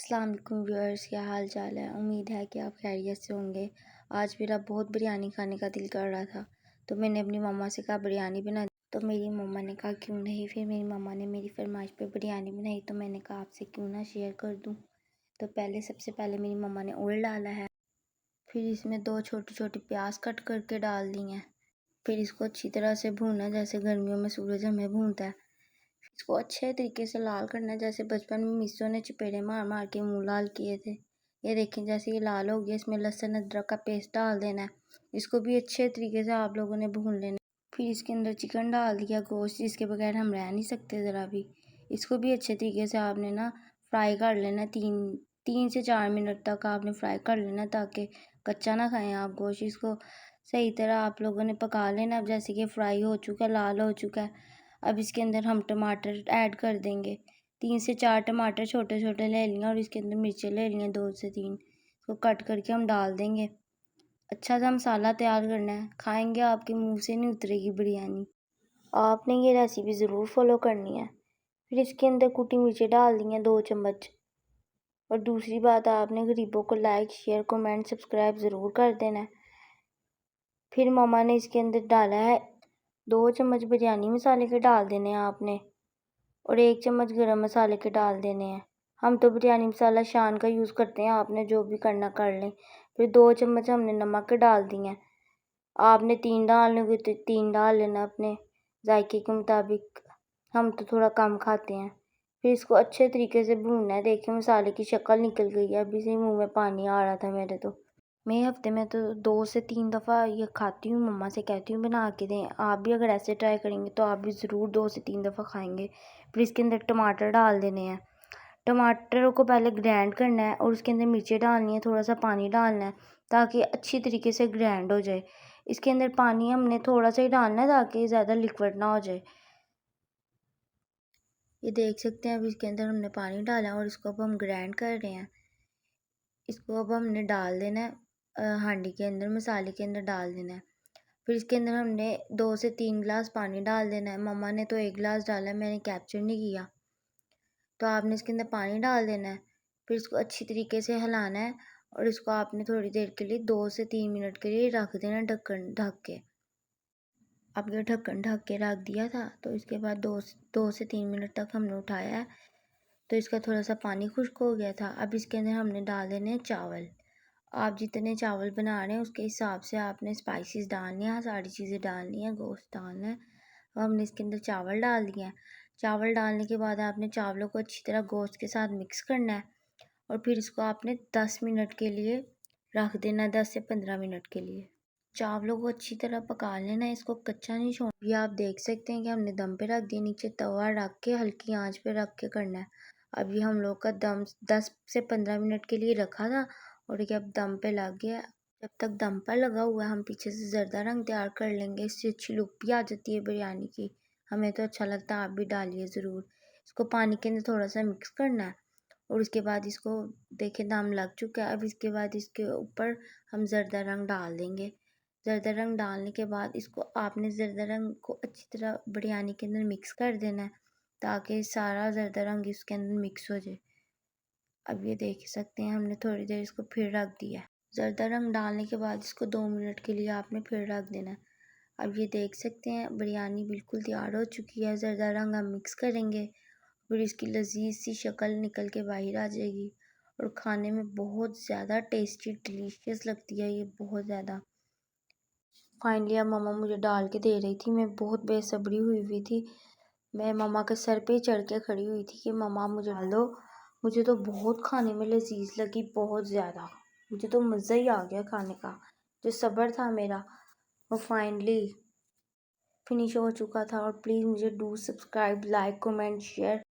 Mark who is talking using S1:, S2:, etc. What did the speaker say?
S1: अस्सलाम वालेकुम व्यूअर्स, क्या हाल चाल है। उम्मीद है कि आप खैरियत से होंगे। आज मेरा बहुत बिरयानी खाने का दिल कर रहा था, तो मैंने अपनी मम्मा से कहा बिरयानी बना। तो मेरी मम्मा ने कहा क्यों नहीं। फिर मेरी मम्मा ने मेरी फरमाइश पे बिरयानी बनाई, तो मैंने कहा आपसे क्यों ना शेयर कर दूँ। तो सबसे पहले मेरी मम्मा ने ऑयल डाला है, फिर इसमें 2 छोटी छोटी प्याज कट करके डाल दी हैं। फिर इसको अच्छी तरह से भूनना, जैसे गर्मियों में सूरज हमें भूनता है। इसको अच्छे तरीके से लाल करना है, जैसे बचपन में मिस्सों ने चपेड़े मार मार के मुंह लाल किए थे। ये देखें, जैसे ये लाल हो गया, इसमें लहसुन अदरक का पेस्ट डाल देना है। इसको भी अच्छे तरीके से आप लोगों ने भून लेना। फिर इसके अंदर चिकन डाल दिया, गोश्त जिसके बगैर हम रह नहीं सकते ज़रा भी। इसको भी अच्छे तरीके से आपने ना फ्राई कर लेना। 3 से 4 मिनट तक आपने फ्राई कर लेना, ताकि कच्चा ना खाएं आप गोश्त। इसको सही तरह आप लोगों ने पका लेना। अब जैसे कि फ्राई हो चुका है, लाल हो चुका है, अब इसके अंदर हम टमाटर ऐड कर देंगे। 3 से 4 टमाटर छोटे छोटे ले लिए, और इसके अंदर मिर्चें ले लिए 2 से 3, इसको कट करके हम डाल देंगे। अच्छा सा मसाला तैयार करना है, खाएंगे आपके मुंह से नहीं उतरेगी बिरयानी। आपने ये रेसिपी ज़रूर फॉलो करनी है। फिर इसके अंदर कुटी मिर्चें डाल दी हैं 2 चम्मच। और दूसरी बात, आपने गरीबों को लाइक शेयर कमेंट सब्सक्राइब ज़रूर कर देना है। फिर मम्मा ने इसके अंदर डाला है 2 चम्मच बिरयानी मसाले के डाल देने हैं आपने, और 1 चम्मच गरम मसाले के डाल देने हैं। हम तो बिरयानी मसाला शान का यूज़ करते हैं, आपने जो भी करना कर लें। फिर 2 चम्मच हमने नमक के डाल दिए हैं। आपने 3 डालने हुए तो 3 डाल लेना अपने जायके के मुताबिक। हम तो थोड़ा कम खाते हैं। फिर इसको अच्छे तरीके से भूनना है। देखिए मसाले की शक्ल निकल गई है, अभी से मुँह में पानी आ रहा था मेरे। तो मैं हफ्ते में तो 2 से 3 दफ़ा ये खाती हूँ। मम्मा से कहती हूँ बना के दें। आप भी अगर ऐसे ट्राई करेंगे तो आप भी ज़रूर 2 से 3 दफ़ा खाएंगे। फिर इसके अंदर टमाटर डाल देने हैं। टमाटरों को पहले ग्राइंड करना है, और उसके अंदर मिर्चें डालनी है, थोड़ा सा पानी डालना है, ताकि अच्छी तरीके से ग्राइंड हो जाए। इसके अंदर पानी हमने थोड़ा सा ही डालना है, ताकि ज़्यादा लिक्विड ना हो जाए। ये देख सकते हैं, अब इसके अंदर हमने पानी डाला है, और इसको अब हम ग्राइंड कर रहे हैं। इसको अब हमने डाल देना है हांडी के अंदर, मसाले के अंदर डाल देना है। फिर इसके अंदर हमने 2 से 3 गिलास पानी डाल देना है। मम्मा ने तो 1 गिलास डाला है, मैंने कैप्चर नहीं किया। तो आपने इसके अंदर पानी डाल देना है। फिर इसको अच्छी तरीके से हिलाना है, और इसको आपने थोड़ी देर के लिए 2 से 3 मिनट के लिए रख देना ढक्कन ढक के। अब ये ढक्कन ढक के रख दिया था, तो इसके बाद 2 से 3 मिनट तक हमने उठाया है, तो इसका थोड़ा सा पानी खुश्क हो गया था। अब इसके अंदर हमने डाल देने हैं चावल। आप जितने चावल बना रहे हैं उसके हिसाब से आपने स्पाइसेस डालनी है, सारी चीज़ें डालनी है, गोश्त डालना है। अब हमने इसके अंदर चावल डाल दिए हैं। चावल डालने के बाद आपने चावलों को अच्छी तरह गोश्त के साथ मिक्स करना है, और फिर इसको आपने 10 मिनट के लिए रख देना, 10 से 15 मिनट के लिए। चावलों को अच्छी तरह पका लेना है, इसको कच्चा नहीं छोड़ना। ये आप देख सकते हैं कि हमने दम पे रख दिया, नीचे तवा रख के हल्की आंच पे रख के करना है। अब ये हम लोग का दम 10 से 15 मिनट के लिए रखा था, और ये अब दम पे लग गया। जब तक दम पर लगा हुआ है, हम पीछे से जर्दा रंग तैयार कर लेंगे। इससे अच्छी लुक भी आ जाती है बिरयानी की। हमें तो अच्छा लगता है, आप भी डालिए ज़रूर। इसको पानी के अंदर थोड़ा सा मिक्स करना है, और उसके बाद इसको देखें दम लग चुका है। अब इसके बाद इसके ऊपर हम जर्दा रंग डाल देंगे। ज़रदा रंग डालने के बाद इसको आपने ज़रदा रंग को अच्छी तरह बिरयानी के अंदर मिक्स कर देना है, ताकि सारा ज़रदा रंग इसके अंदर मिक्स हो जाए। अब ये देख सकते हैं, हमने थोड़ी देर इसको फिर रख दिया। ज़रदा रंग डालने के बाद इसको 2 मिनट के लिए आपने फिर रख देना है। अब ये देख सकते हैं बिरयानी बिल्कुल तैयार हो चुकी है। ज़रदा रंग हम मिक्स करेंगे, फिर इसकी लजीज सी शक्ल निकल के बाहर आ जाएगी, और खाने में बहुत ज़्यादा टेस्टी डिलीशियस लगती है ये, बहुत ज़्यादा। फाइनली अब मम्मा मुझे डाल के दे रही थी, मैं बहुत बेसब्री हुई थी। मैं मम्मा के सर पे चढ़ के खड़ी हुई थी कि मम्मा मुझे डाल दो। मुझे तो बहुत खाने में लजीज लगी, बहुत ज़्यादा। मुझे तो मज़ा ही आ गया खाने का। जो सब्र था मेरा, वो फाइनली फिनिश हो चुका था। और प्लीज़ मुझे do subscribe, like, comment, share.